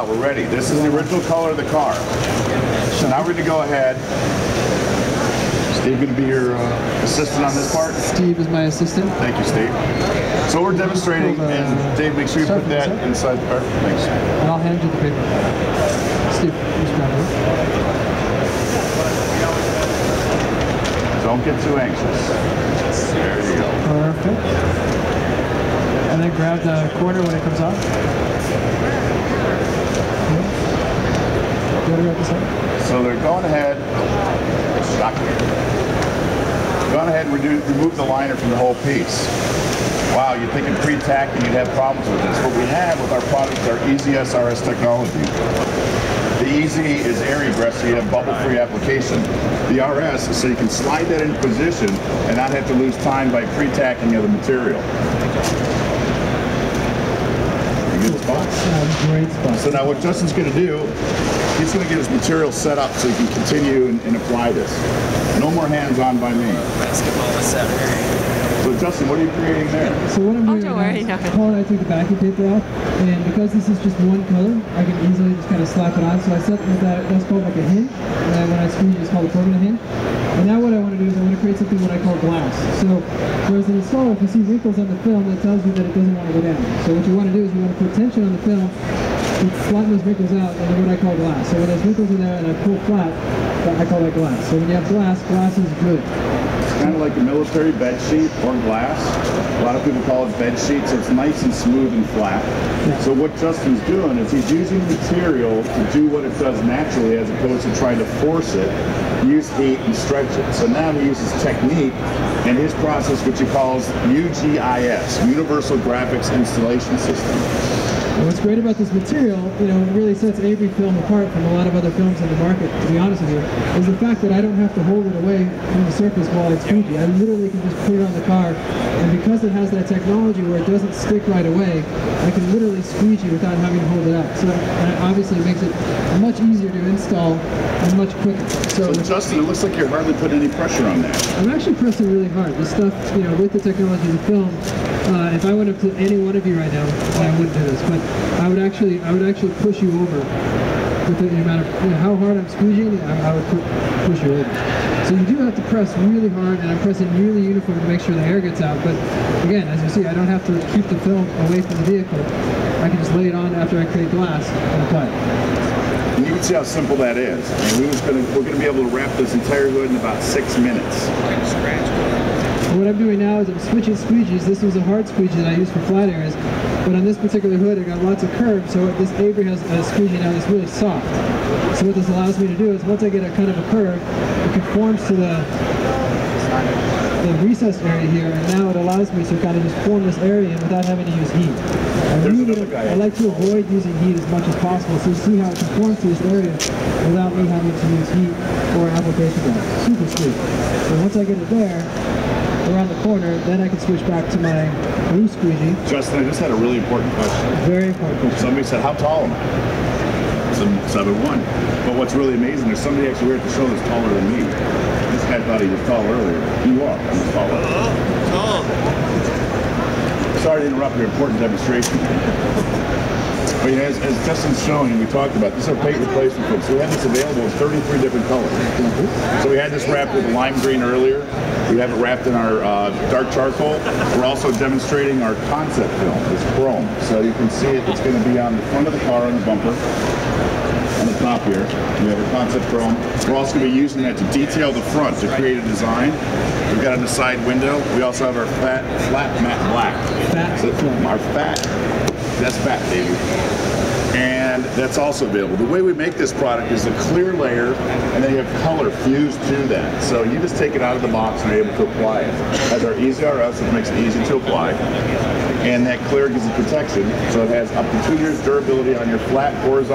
out. We're ready. This is the original color of the car. So now we're going to go ahead. Steve going to be your assistant on this part? Steve is my assistant. Thank you, Steve. So we're demonstrating, and Dave, make sure you put that inside the car. Thanks. And I'll hand you the paper. Steve, please grab it. Don't get too anxious. There you go. Perfect. And then grab the corner when it comes off. So they're going ahead. Going ahead and remove the liner from the whole piece. Wow, you're thinking pre-tacking, you'd have problems with this. What we have with our product is our Easy SRS technology. The Easy is air egress, so you have bubble-free application. The RS is so you can slide that into position and not have to lose time by pre-tacking of the material. Good spot? Great spot. So now what Justin's going to do, he's going to get his material set up so he can continue and apply this. No more hands-on by me. Basketball is Saturday. So Justin, what are you creating there? So what I'm doing right now, Paul and I took the backing paper off, and because this is just one color, I can easily just kind of slap it on. So I set with that's called like a hinge, and when I squeeze it's called a permanent hinge. And now what I want to do is I want to create something what I call glass. So whereas an installer, if you see wrinkles on the film, that tells you that it doesn't want to go down. So what you want to do is you want to put tension on the film, you flatten those wrinkles out, and then what I call glass. So when there's wrinkles in there and I pull flat, I call that glass. So when you have glass, glass is good. Kind of like a military bed sheet or glass. A lot of people call it bed sheet, so it's nice and smooth and flat. Yeah. So what Justin's doing is he's using material to do what it does naturally as opposed to trying to force it, use heat and stretch it. So now he uses technique and his process, which he calls UGIS, Universal Graphics Installation System. What's great about this material, it really sets Avery film apart from a lot of other films in the market, to be honest with you, is the fact that I don't have to hold it away from the surface while I squeegee. I literally can just put it on the car, and because it has that technology where it doesn't stick right away, I can literally squeegee without having to hold it up. So that obviously makes it much easier to install and much quicker. So Justin, it looks like you're hardly putting any pressure on that. I'm actually pressing really hard. This stuff, with the technology of the film, if I went up to any one of you right now, I wouldn't do this, but I would actually push you over with the amount of how hard I'm squeegeeing. I would push you over. So you do have to press really hard, and I'm pressing really uniform to make sure the air gets out. But again, as you see, I don't have to keep the film away from the vehicle. I can just lay it on after I create glass and apply it. And you can see how simple that is. I mean, we're going to be able to wrap this entire hood in about 6 minutes. What I'm doing now is I'm switching squeegees. This was a hard squeegee that I used for flat areas, but on this particular hood it got lots of curves, so this Avery has a squeegee now that's really soft. So what this allows me to do is once I get a kind of a curve, it conforms to the recessed area here, and now it allows me to kind of just form this area without having to use heat. I like to avoid using heat as much as possible, so you see how it conforms to this area without me having to use heat or application gun. Super sweet. So once I get it there, around the corner, then I can switch back to my blue squeegee. Justin, I just had a really important question. Very important question. Somebody said, how tall am I? So 7'1". But what's really amazing, there's somebody actually here at the show that's taller than me. This guy thought he was tall earlier. You are. I'm taller. Tall. Sorry to interrupt your important demonstration. But as Justin's showing and we talked about, this is our paint replacement folks. So we have this available in 33 different colors. So we had this wrapped with lime green earlier. We have it wrapped in our dark charcoal. We're also demonstrating our concept film. It's chrome. So you can see it. It's going to be on the front of the car on the bumper. On the top here, we have a concept chrome. We're also going to be using that to detail the front to create a design. We've got on the side window. We also have our flat matte black. Our fat. That's fat, baby. And that's also available. The way we make this product is a clear layer, and then you have color fused to that. So you just take it out of the box and are able to apply it. As our Easy RS, which makes it easy to apply. And that clear gives you protection, so it has up to 2 years durability on your flat horizontal.